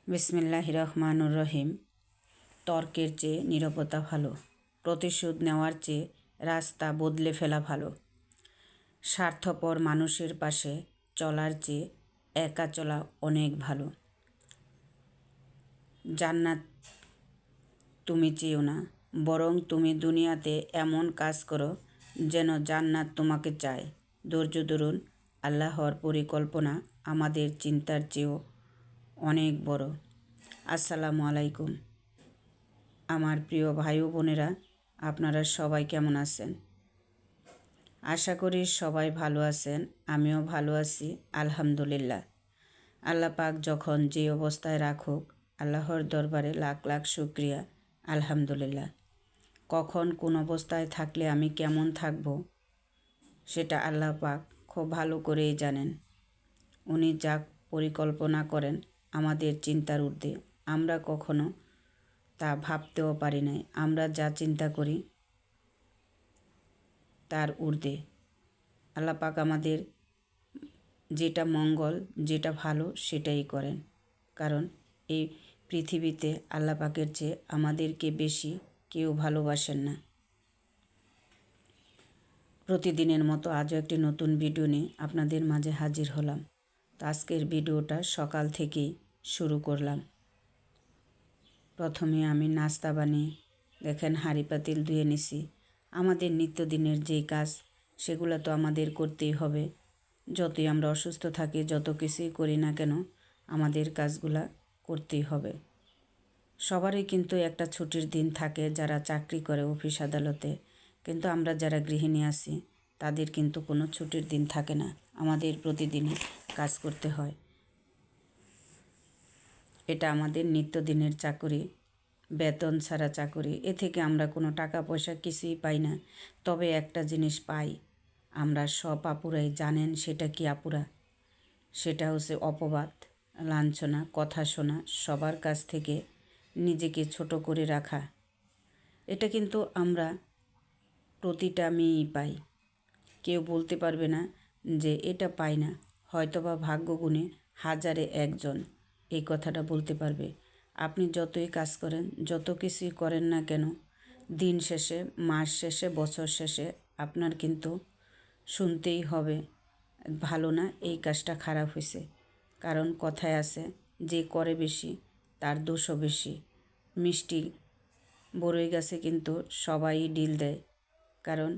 বিসমিল্লাহির রহমানুর রহিম। তর্কের চেয়ে নীরবতা ভালো, প্রতিশোধ নেওয়ার চেয়ে রাস্তা বদলে ফেলা ভালো, স্বার্থপর মানুষের পাশে চলার চেয়ে একা চলা অনেক ভালো। জান্নাত তুমি চেয়েও না, বরং তুমি দুনিয়াতে এমন কাজ করো যেন জান্নাত তোমাকে চায়। ধৈর্য ধরুন, আল্লাহর পরিকল্পনা আমাদের চিন্তার চেয়েও অনেক বড়। আসসালামু আলাইকুম আমার প্রিয় ভাই ও বোনেরা, আপনারা সবাই কেমন আছেন? আশা করি সবাই ভালো আছেন, আমিও ভালো আছি আলহামদুলিল্লাহ। আল্লাহ পাক যখন যে অবস্থায় রাখুক, আল্লাহর দরবারে লাখ লাখ শুকরিয়া আলহামদুলিল্লাহ। কখন কোন অবস্থায় থাকলে আমি কেমন থাকব সেটা আল্লাহ পাক খুব ভালো করেই জানেন। উনি যা পরিকল্পনা করেন আমাদের চিন্তার ঊর্ধ্বে, আমরা কখনো তা ভাবতেও পারি নাই। আমরা যা চিন্তা করি তার ঊর্ধ্বে আল্লাহ পাক আমাদের যেটা মঙ্গল, যেটা ভালো সেটাই করেন। কারণ এই পৃথিবীতে আল্লাহ পাকের চেয়ে আমাদেরকে বেশি কেউ ভালোবাসেন না। প্রতিদিনের মতো আজও একটি নতুন ভিডিও নিয়ে আপনাদের মাঝে হাজির হলাম। তো আজকের ভিডিওটা সকাল থেকেই শুরু করলাম। প্রথমে আমি নাস্তা বানিয়ে দেখেন হাঁড়ি পাতিল ধুয়ে নিছি। আমাদের নিত্যদিনের যেই কাজ সেগুলো তো আমাদের করতেই হবে। যতই আমরা অসুস্থ থাকি, যত কিছুই করি না কেন, আমাদের কাজগুলা করতেই হবে। সবারই কিন্তু একটা ছুটির দিন থাকে, যারা চাকরি করে অফিস আদালতে, কিন্তু আমরা যারা গৃহিণী আছি তাদের কিন্তু কোনো ছুটির দিন থাকে না। আমাদের প্রতিদিনই কাজ করতে হয়। এটা আমাদের নিত্যদিনের চাকরি, বেতন ছাড়া চাকরি। এ থেকে আমরা কোনো টাকা পয়সা কিছুই পাই না। তবে একটা জিনিস পাই, আমরা সব আপুরাই জানেন সেটা কি আপুরা? সেটা হচ্ছে অপবাদ, লাঞ্ছনা, কথা শোনা, সবার কাছ থেকে নিজেকে ছোট করে রাখা। এটা কিন্তু আমরা প্রতিটা মেয়েই পাই। কেউ বলতে পারবে না যে এটা পাই না। হয়তোবা ভাগ্যগুণে হাজারে একজন এই কথাটা বলতে পারবে। আপনি যতই কাজ করেন, যত কিছুই করেন না কেন, দিন শেষে, মাস শেষে, বছর শেষে আপনার কিন্তু শুনতেই হবে ভালো না, এই কাজটা খারাপ হয়েছে। কারণ কথায় আছে, যে করে বেশি তার দোষও বেশি। মিষ্টি বড়ই গাছে কিন্তু সবাই ডিল দেয়, কারণ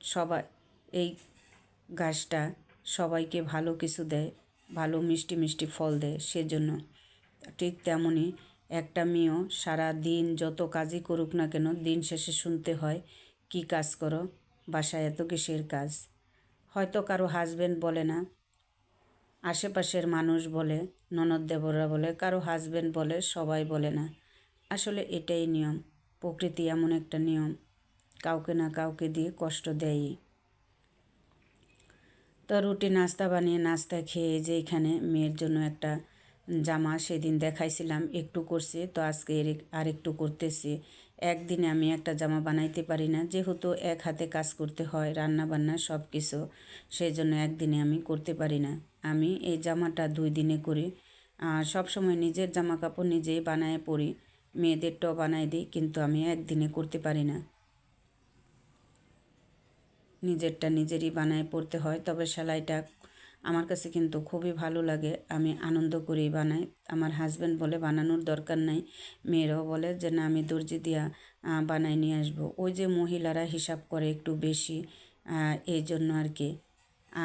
সবাই এই গাছটা সবাইকে ভালো কিছু দেয়, ভালো মিষ্টি মিষ্টি ফল দেয়, সেজন্য। ঠিক তেমনই একটা মেয়েও সারা দিন যত কাজই করুক না কেন, দিন শেষে শুনতে হয় কি কাজ করো, বাসায় এত কিসের কাজ। হয়তো কারো হাজব্যান্ড বলে না, আশেপাশের মানুষ বলে, ননদ দেবররা বলে, কারো হাজব্যান্ড বলে, সবাই বলে না। আসলে এটাই নিয়ম, প্রকৃতি এমন একটা নিয়ম, কাউকে না কাউকে দিয়ে কষ্ট দেয়ই। তো রুটি নাস্তা বানিয়ে নাস্তা খেয়ে যে এখানে মেয়ের জন্য একটা জামা সেদিন দেখাইছিলাম, একটু করছি, তো আজকে আর একটু করতেছি। একদিনে আমি একটা জামা বানাইতে পারি না, যেহেতু এক হাতে কাজ করতে হয়, রান্না বান্না সব কিছু, সেই জন্য একদিনে আমি করতে পারি না। আমি এই জামাটা 2 দিনে করি। সব সময় নিজের জামা কাপড় নিজেই বানায় পরি, মেয়েদেরটাও বানাই দিই, কিন্তু আমি একদিনে করতে পারি না। নিজেরটা নিজেরই বানায় পড়তে হয়। তবে সেলাইটা আমার কাছে কিন্তু খুবই ভালো লাগে, আমি আনন্দ করেই বানাই। আমার হাজব্যান্ড বলে বানানোর দরকার নাই, মেয়েরাও বলে যে না আমি দর্জি দিয়া বানাই নিয়ে আসবো। ওই যে মহিলারা হিসাব করে একটু বেশি, এই জন্য আর কি।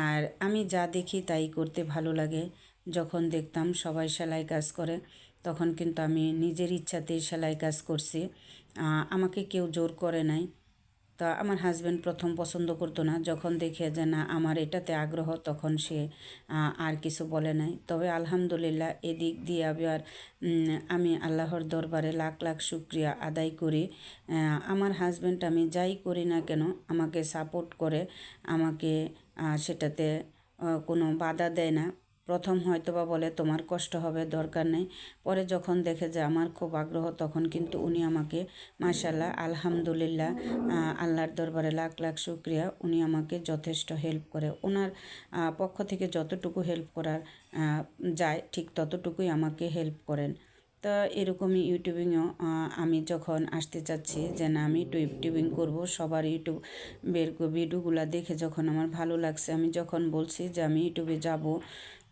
আর আমি যা দেখি তাই করতে ভালো লাগে। যখন দেখতাম সবাই সেলাই কাজ করে, তখন কিন্তু আমি নিজের ইচ্ছাতেই সেলাই কাজ করছি, আমাকে কেউ জোর করে নাই। তা আমার হাজব্যান্ড প্রথম পছন্দ করতো না, যখন দেখে যে না আমার এটাতে আগ্রহ, তখন সে আর কিছু বলে নাই। তবে আলহামদুলিল্লাহ এদিক দিয়ে আবার আমি আল্লাহর দরবারে লাখ লাখ শুকরিয়া আদায় করি। আমার হাজব্যান্ড আমি যাই করি না কেন আমাকে সাপোর্ট করে, আমাকে সেটাতে কোনো বাধা দেয় না। প্রথম হয়তোবা বলে তোমার কষ্ট হবে, দরকার নেই। পরে যখন দেখে যে আমার খুব আগ্রহ, তখন কিন্তু উনি আমাকে মাশাল্লাহ আলহামদুলিল্লাহ, আল্লাহর দরবারে লাখ লাখ শুক্রিয়া, উনি আমাকে যথেষ্ট হেল্প করে। ওনার পক্ষ থেকে যতটুকু হেল্প করার যায় ঠিক ততটুকুই আমাকে হেল্প করেন। তো এরকমই ইউটিউবিংও আমি যখন আসতে চাচ্ছি যে না আমি টিউবিং করব, সবার ইউটিউবের ভিডিওগুলো দেখে যখন আমার ভালো লাগছে, আমি যখন বলছি যে আমি ইউটিউবে যাব,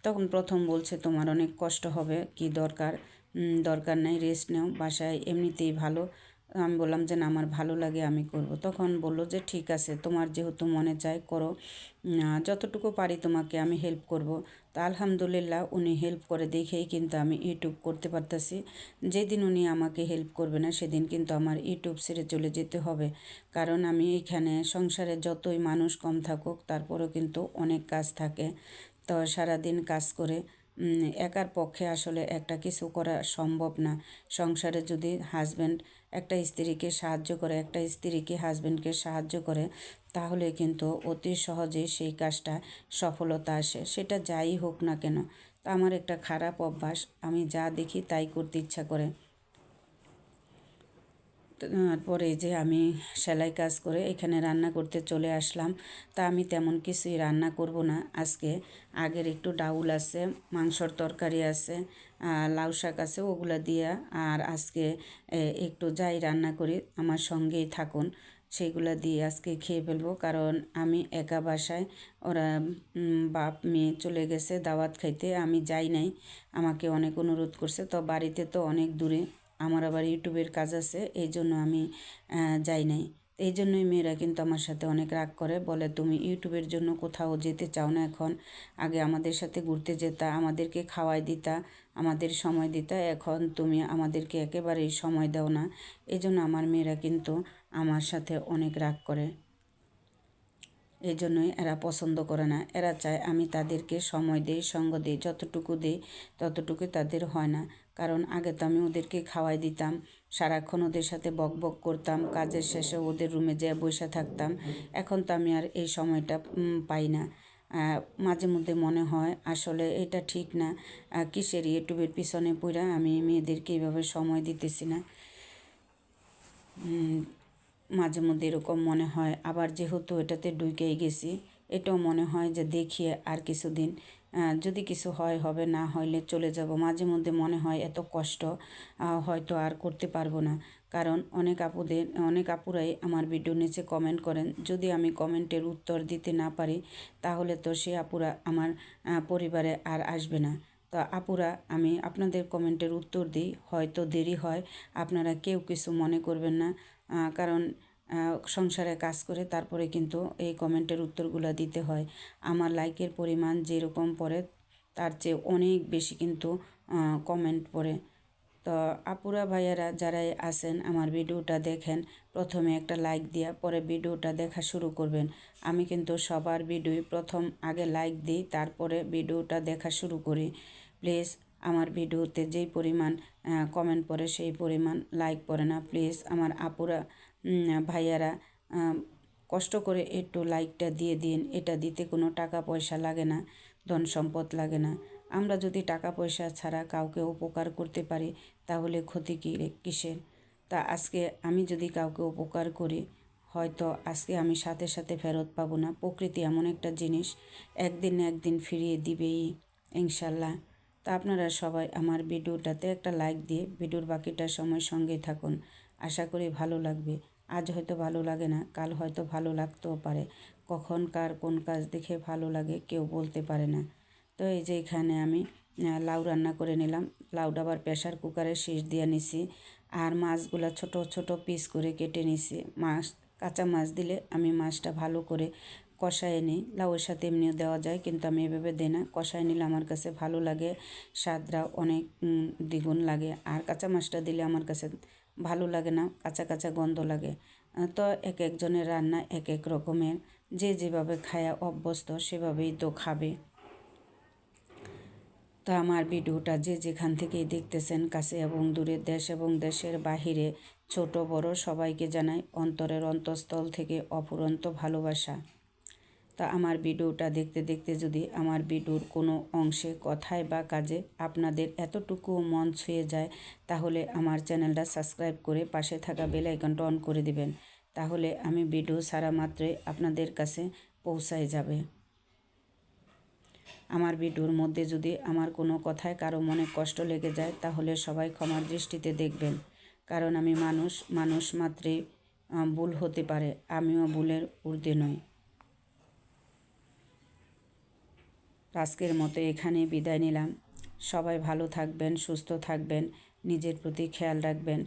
তখন প্রথম বলছে তোমার অনেক কষ্ট হবে, কি দরকার, দরকার নেই, রেস্ট নাও, বাসায় এমনিতেই ভালো। আমি বললাম যে না আমার ভালো লাগে, আমি করব। তখন বলল যে ঠিক আছে, তোমার যেহেতু মনে চায় করো, যতটুকু পারি তোমাকে আমি হেল্প করব। তো আলহামদুলিল্লাহ উনি হেল্প করে দেখেই কিন্তু আমি ইউটিউব করতে পারতাছি। যেদিন উনি আমাকে হেল্প করবে না সেদিন কিন্তু আমার ইউটিউব ছেড়ে চলে যেতে হবে। কারণ আমি এখানে সংসারে যতই মানুষ কম থাকুক তারপরেও কিন্তু অনেক কাজ থাকে। তো সারাদিন কাজ করে একার পক্ষে আসলে একটা কিছু করা সম্ভব না। সংসারে যদি হাজব্যান্ড একটা স্ত্রীকে সাহায্য করে, একটা স্ত্রীকে হাজব্যান্ডকে সাহায্য করে, তাহলে কিন্তু অতি সহজেই সেই কাজটা সফলতা আসে, সেটা যাই হোক না কেন। তা আমার একটা খারাপ অভ্যাস, আমি যা দেখি তাই করতে ইচ্ছা করে। তারপরে যে আমি সেলাই কাজ করে এখানে রান্না করতে চলে আসলাম। তা আমি তেমন কিছুই রান্না করব না আজকে। আগের একটু ডাউল আছে, মাংসর তরকারি আছে, লাউ শাক আছে, ওগুলা দিয়া আর আজকে একটু যাই রান্না করি আমার সঙ্গেই থাকুন, সেইগুলা দিয়ে আজকে খেয়ে ফেলবো। কারণ আমি একা বাসায়, ওরা বাপ মেয়ে চলে গেছে দাওয়াত খাইতে, আমি যাই নাই। আমাকে অনেক অনুরোধ করছে, তো বাড়িতে তো অনেক দূরে, আমার আবার ইউটিউবের কাজ আছে, এই জন্য আমি যাই নাই। এই জন্যই মেয়েরা কিন্তু আমার সাথে অনেক রাগ করে, বলে তুমি ইউটিউবের জন্য কোথাও যেতে চাও না এখন, আগে আমাদের সাথে ঘুরতে যেতা, আমাদেরকে খাওয়াই দিতা, আমাদের সময় দিতা, এখন তুমি আমাদেরকে একেবারেই সময় দাও না। এই জন্য আমার মেয়েরা কিন্তু আমার সাথে অনেক রাগ করে। এই জন্যই এরা পছন্দ করে না, এরা চায় আমি তাদেরকে সময় দিই, সঙ্গ দিই, যতটুকু দিই ততটুকু তাদের হয় না। কারণ আগে তো আমি ওদেরকে খাওয়াই দিতাম, সারাক্ষণ ওদের সাথে বক বক করতাম, কাজের শেষে ওদের রুমে যেয়ে বসে থাকতাম। এখন তো আমি আর এই সময়টা পাই না। মাঝে মধ্যে মনে হয় আসলে এটা ঠিক না, কিসের ইউটিউবের পিছনে পড়া আমি মেয়েদেরকে এইভাবে সময় দিতেছি না। মাঝে মধ্যে এরকম মনে হয়। আবার যেহেতু এটাতে ঢুকেই গেছি, এটাও মনে হয় যে দেখিয়ে আর কিছুদিন, যদি কিছু হয় হবে, না হইলে চলে যাব। মাঝে মধ্যে মনে হয় এত কষ্ট হয়তো আর করতে পারবো না। কারণ অনেক আপুরাই আমার ভিডিও নিচে কমেন্ট করেন, যদি আমি কমেন্টের উত্তর দিতে না পারি তাহলে তো সে আপুরা আমার পরিবারে আর আসবে না। তো আপুরা, আমি আপনাদের কমেন্টের উত্তর দিই, হয়তো দেরি হয়, আপনারা কেউ কিছু মনে করবেন না। কারণ সংসারে কাজ করে তারপরে কিন্তু এই কমেন্টের উত্তরগুলো দিতে হয়। আমার লাইকের পরিমাণ যেরকম পড়ে তার চেয়ে অনেক বেশি কিন্তু কমেন্ট পড়ে। তো আপুরা ভাইয়ারা যারাই আছেন আমার ভিডিওটা দেখেন, প্রথমে একটা লাইক দিয়া পরে ভিডিওটা দেখা শুরু করবেন। আমি কিন্তু সবার ভিডিওই প্রথম আগে লাইক দিই, তারপরে ভিডিওটা দেখা শুরু করি। প্লিজ আমার ভিডিওতে যেই পরিমাণ কমেন্ট পড়ে সেই পরিমাণ লাইক পড়ে না। প্লিজ আমার আপুরা ভাইয়ারা কষ্ট করে একটু লাইকটা দিয়ে দিন। এটা দিতে কোনো টাকা পয়সা লাগে না, ধন সম্পদ লাগে না। আমরা যদি টাকা পয়সা ছাড়া কাউকে উপকার করতে পারি তাহলে ক্ষতি কিসের? তা আজকে আমি যদি কাউকে উপকার করি, হয়তো আজকে আমি সাথে সাথে ফেরত পাবো না। প্রকৃতি এমন একটা জিনিস, একদিন না একদিন ফিরিয়ে দিবেই ইনশাল্লাহ। তা আপনারা সবাই আমার ভিডিওটাতে একটা লাইক দিয়ে ভিডিওর বাকিটা সময় সঙ্গে থাকুন, আশা করি ভালো লাগবে। আজ হয়তো ভালো লাগে না, কাল হয়তো ভালো লাগতেও পারে। কখন কার কোন কাজ দেখে ভালো লাগে কেউ বলতে পারে না। তো এই যে এখানে আমি লাউ রান্না করে নিলাম, লাউটা আবার প্রেশার কুকারে শীষ দিয়ে নিছি। আর মাছগুলা ছোট ছোট পিস করে কেটে নিছি। কাঁচা মাছ দিলে আমি মাছটা ভালো করে কষায় নিই, লাউয়ের সাথে এমনিও দেওয়া যায় কিন্তু আমি এভাবে দিই না, কষায় নিলে আমার কাছে ভালো লাগে, স্বাদটা অনেক দ্বিগুণ লাগে। আর কাঁচা মাছটা দিলে আমার কাছে ভালো লাগে না, কাঁচা কাঁচা গন্ধ লাগে। তো এক একজনের রান্না এক এক রকমের, যে যেভাবে খায়া অভ্যস্ত সেভাবেই তো খাবে। তো আমার ভিডিওটা যে যেখান থেকেই দেখতেছেন, কাছে এবং দূরে, দেশ এবং দেশের বাহিরে, ছোট বড় সবাইকে জানাই অন্তরের অন্তঃস্থল থেকে অফুরন্ত ভালোবাসা। তা আমার ভিডিওটা দেখতে দেখতে যদি আমার ভিডিওর কোনো অংশে কথায় বা কাজে আপনাদের এতটুকুও মন ছুঁয়ে যায়, তাহলে আমার চ্যানেলটা সাবস্ক্রাইব করে পাশে থাকা বেল আইকনটা অন করে দিবেন। তাহলে আমি ভিডিও ছাড়া মাত্রই আপনাদের কাছে পৌঁছায় যাবে। আমার ভিডিওর মধ্যে যদি আমার কোনো কথায় কারো মনে কষ্ট লেগে যায়, তাহলে সবাই ক্ষমার দৃষ্টিতে দেখবেন। কারণ আমি মানুষ মাত্রই ভুল হতে পারে, আমিও ভুলের ঊর্ধ্বে নই। আজকের মতো এখানেই বিদায় নিলাম। সবাই ভালো থাকবেন, সুস্থ থাকবেন, নিজের প্রতি খেয়াল রাখবেন।